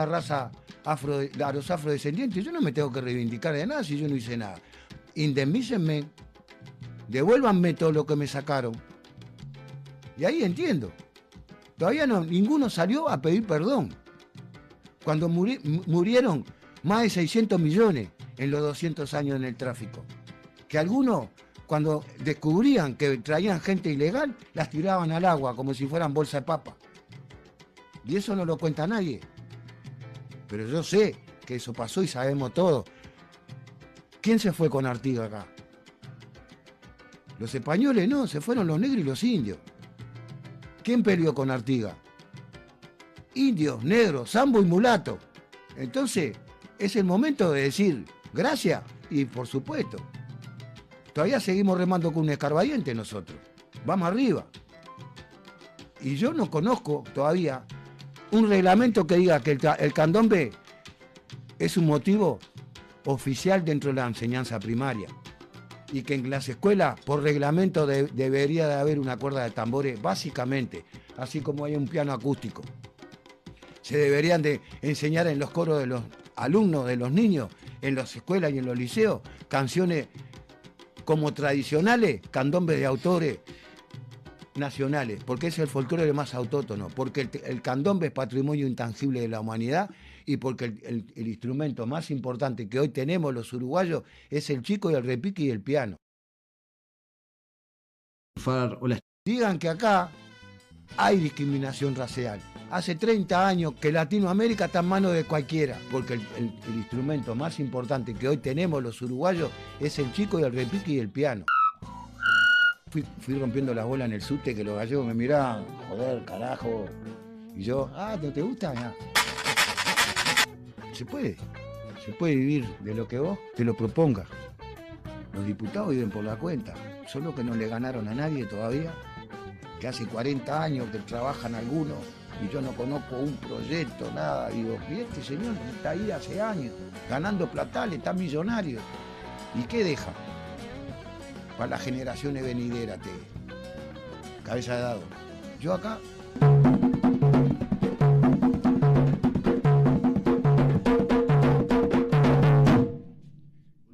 la raza a los afrodescendientes, yo no me tengo que reivindicar de nada si yo no hice nada. Indemnícenme, devuélvanme todo lo que me sacaron. Y ahí entiendo. Todavía no, ninguno salió a pedir perdón. Cuando murieron más de 600 millones en los 200 años en el tráfico. Que algunos, cuando descubrían que traían gente ilegal, las tiraban al agua como si fueran bolsa de papa. Y eso no lo cuenta nadie. Pero yo sé que eso pasó y sabemos todo. ¿Quién se fue con Artigas acá? Los españoles no, se fueron los negros y los indios. ¿Quién peleó con Artigas? Indios, negros, sambo y mulato. Entonces, es el momento de decir gracias y por supuesto. Todavía seguimos remando con un escarbadiente nosotros. Vamos arriba. Y yo no conozco todavía un reglamento que diga que el candombe es un motivo oficial dentro de la enseñanza primaria. Y que en las escuelas, por reglamento, debería de haber una cuerda de tambores, básicamente, así como hay un piano acústico. Se deberían de enseñar en los coros de los alumnos, de los niños, en las escuelas y en los liceos, canciones como tradicionales, candombes de autores nacionales, porque es el folclore más autóctono, porque el candombe es patrimonio intangible de la humanidad y porque el instrumento más importante que hoy tenemos los uruguayos es el chico y el repique y el piano. Digan que acá hay discriminación racial. Hace 30 años que Latinoamérica está en manos de cualquiera, porque el instrumento más importante que hoy tenemos los uruguayos es el chico y el repique y el piano. Fui rompiendo las bolas en el subte que los gallegos me miraban, joder, carajo. Y yo, ¿no te gusta? Ya. Se puede vivir de lo que vos te lo propongas. Los diputados viven por la cuenta, solo que no le ganaron a nadie todavía, que hace 40 años que trabajan algunos y yo no conozco un proyecto, nada. Digo, y este señor está ahí hace años, ganando platales, está millonario. ¿Y qué deja? Para las generaciones venideras, cabeza de dado. Yo acá...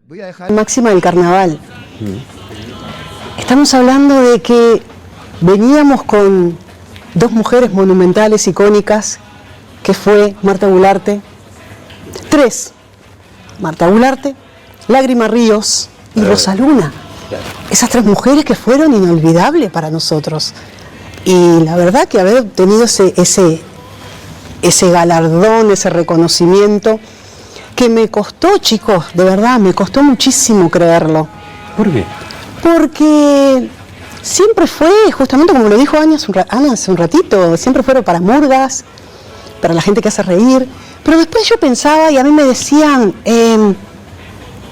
Voy a dejar... Máxima del carnaval. Estamos hablando de que veníamos con dos mujeres monumentales, icónicas, que fue Marta Gularte, tres, Marta Gularte, Lágrima Ríos y Rosa Luna. Esas tres mujeres que fueron inolvidables para nosotros. Y la verdad que haber tenido ese galardón, ese reconocimiento, que me costó, chicos, de verdad, me costó muchísimo creerlo. ¿Por qué? Porque siempre fue, justamente como lo dijo Ana hace un ratito, siempre fueron para murgas, para la gente que hace reír. Pero después yo pensaba y a mí me decían,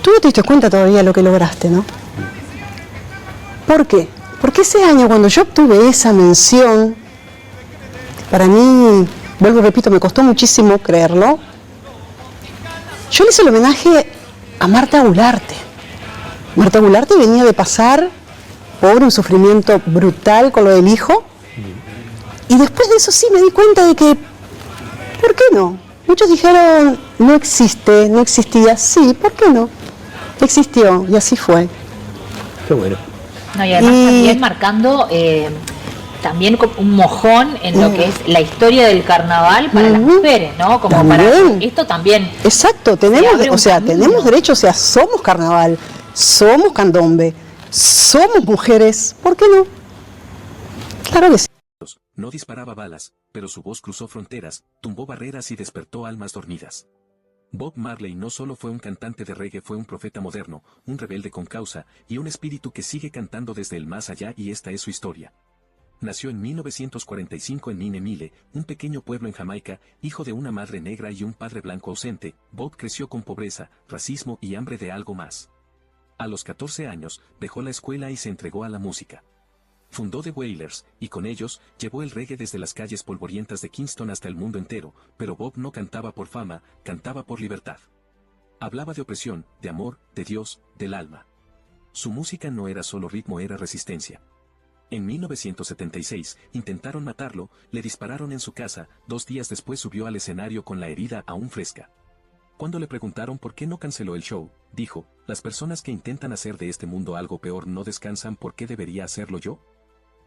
tú no te diste cuenta todavía de lo que lograste, ¿no? ¿Por qué? Porque ese año cuando yo obtuve esa mención, para mí, vuelvo y repito, me costó muchísimo creerlo. Yo le hice el homenaje a Marta Gularte. Marta Gularte venía de pasar por un sufrimiento brutal con lo del hijo. Y después de eso sí me di cuenta de que, ¿por qué no? Muchos dijeron, no existe, no existía. Sí, ¿por qué no? Existió y así fue. Qué bueno. No, y además también marcando también un mojón en lo que es la historia del carnaval para las mujeres, ¿no? Como también. Para esto también. Exacto, tenemos derecho, o sea, somos carnaval, somos candombe, somos mujeres, ¿por qué no? Claro que sí. No disparaba balas, pero su voz cruzó fronteras, tumbó barreras y despertó almas dormidas. Bob Marley no solo fue un cantante de reggae, fue un profeta moderno, un rebelde con causa, y un espíritu que sigue cantando desde el más allá, y esta es su historia. Nació en 1945 en Nineveh, un pequeño pueblo en Jamaica, hijo de una madre negra y un padre blanco ausente. Bob creció con pobreza, racismo y hambre de algo más. A los 14 años, dejó la escuela y se entregó a la música. Fundó The Wailers, y con ellos, llevó el reggae desde las calles polvorientas de Kingston hasta el mundo entero, pero Bob no cantaba por fama, cantaba por libertad. Hablaba de opresión, de amor, de Dios, del alma. Su música no era solo ritmo, era resistencia. En 1976, intentaron matarlo, le dispararon en su casa, 2 días después subió al escenario con la herida aún fresca. Cuando le preguntaron por qué no canceló el show, dijo, las personas que intentan hacer de este mundo algo peor no descansan, ¿por qué debería hacerlo yo?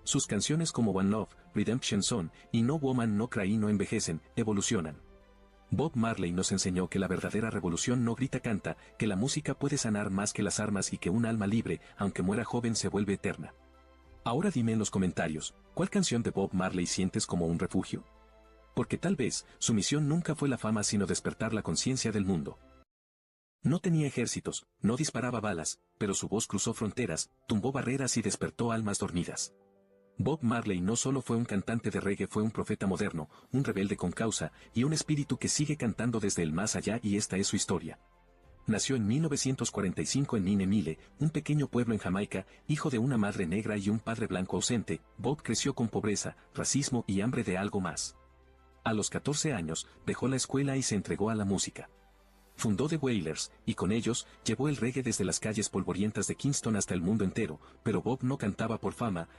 Sus canciones como One Love, Redemption Song y No Woman No Cry no envejecen, evolucionan. Bob Marley nos enseñó que la verdadera revolución no grita, canta, que la música puede sanar más que las armas y que un alma libre, aunque muera joven, se vuelve eterna. Ahora dime en los comentarios, ¿cuál canción de Bob Marley sientes como un refugio? Porque tal vez, su misión nunca fue la fama sino despertar la conciencia del mundo. No tenía ejércitos, no disparaba balas, pero su voz cruzó fronteras, tumbó barreras y despertó almas dormidas. Bob Marley no solo fue un cantante de reggae, fue un profeta moderno, un rebelde con causa, y un espíritu que sigue cantando desde el más allá, y esta es su historia. Nació en 1945 en Nineveh, un pequeño pueblo en Jamaica, hijo de una madre negra y un padre blanco ausente. Bob creció con pobreza, racismo y hambre de algo más. A los 14 años, dejó la escuela y se entregó a la música. Fundó The Wailers, y con ellos, llevó el reggae desde las calles polvorientas de Kingston hasta el mundo entero, pero Bob no cantaba por fama.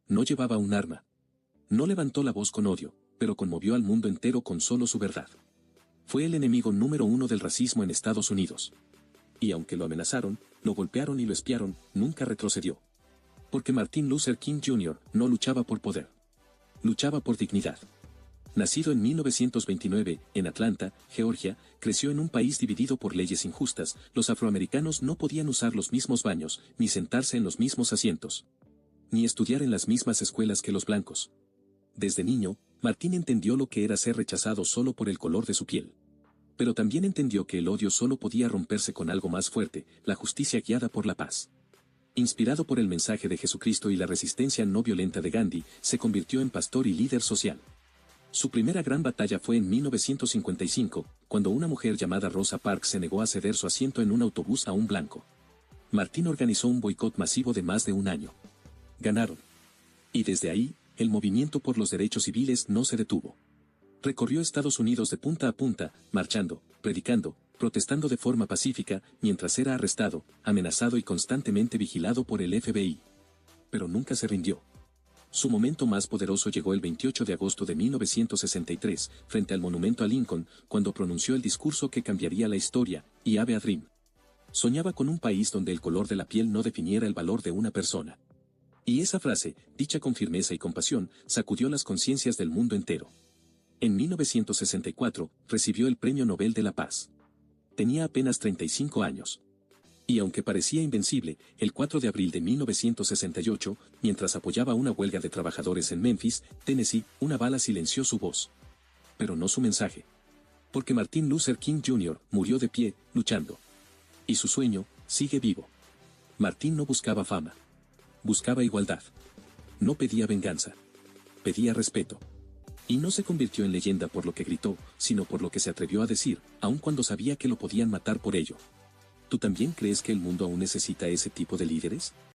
No llevaba un arma. No levantó la voz con odio, pero conmovió al mundo entero con solo su verdad. Fue el enemigo número 1 del racismo en Estados Unidos. Y aunque lo amenazaron, lo golpearon y lo espiaron, nunca retrocedió. Porque Martin Luther King Jr. no luchaba por poder. Luchaba por dignidad. Nacido en 1929, en Atlanta, Georgia, creció en un país dividido por leyes injustas. Los afroamericanos no podían usar los mismos baños, ni sentarse en los mismos asientos, ni estudiar en las mismas escuelas que los blancos. Desde niño, Martín entendió lo que era ser rechazado solo por el color de su piel. Pero también entendió que el odio solo podía romperse con algo más fuerte, la justicia guiada por la paz. Inspirado por el mensaje de Jesucristo y la resistencia no violenta de Gandhi, se convirtió en pastor y líder social. Su primera gran batalla fue en 1955, cuando una mujer llamada Rosa Parks se negó a ceder su asiento en un autobús a un blanco. Martín organizó un boicot masivo de más de un año. Ganaron. Y desde ahí, el movimiento por los derechos civiles no se detuvo. Recorrió Estados Unidos de punta a punta, marchando, predicando, protestando de forma pacífica, mientras era arrestado, amenazado y constantemente vigilado por el FBI. Pero nunca se rindió. Su momento más poderoso llegó el 28 de agosto de 1963, frente al monumento a Lincoln, cuando pronunció el discurso que cambiaría la historia, I Have a Dream. Soñaba con un país donde el color de la piel no definiera el valor de una persona. Y esa frase, dicha con firmeza y compasión, sacudió las conciencias del mundo entero. En 1964, recibió el Premio Nobel de la Paz. Tenía apenas 35 años. Y aunque parecía invencible, el 4 de abril de 1968, mientras apoyaba una huelga de trabajadores en Memphis, Tennessee, una bala silenció su voz. Pero no su mensaje. Porque Martin Luther King Jr. murió de pie, luchando. Y su sueño, sigue vivo. Martin no buscaba fama. Buscaba igualdad. No pedía venganza. Pedía respeto. Y no se convirtió en leyenda por lo que gritó, sino por lo que se atrevió a decir, aun cuando sabía que lo podían matar por ello. ¿Tú también crees que el mundo aún necesita ese tipo de líderes?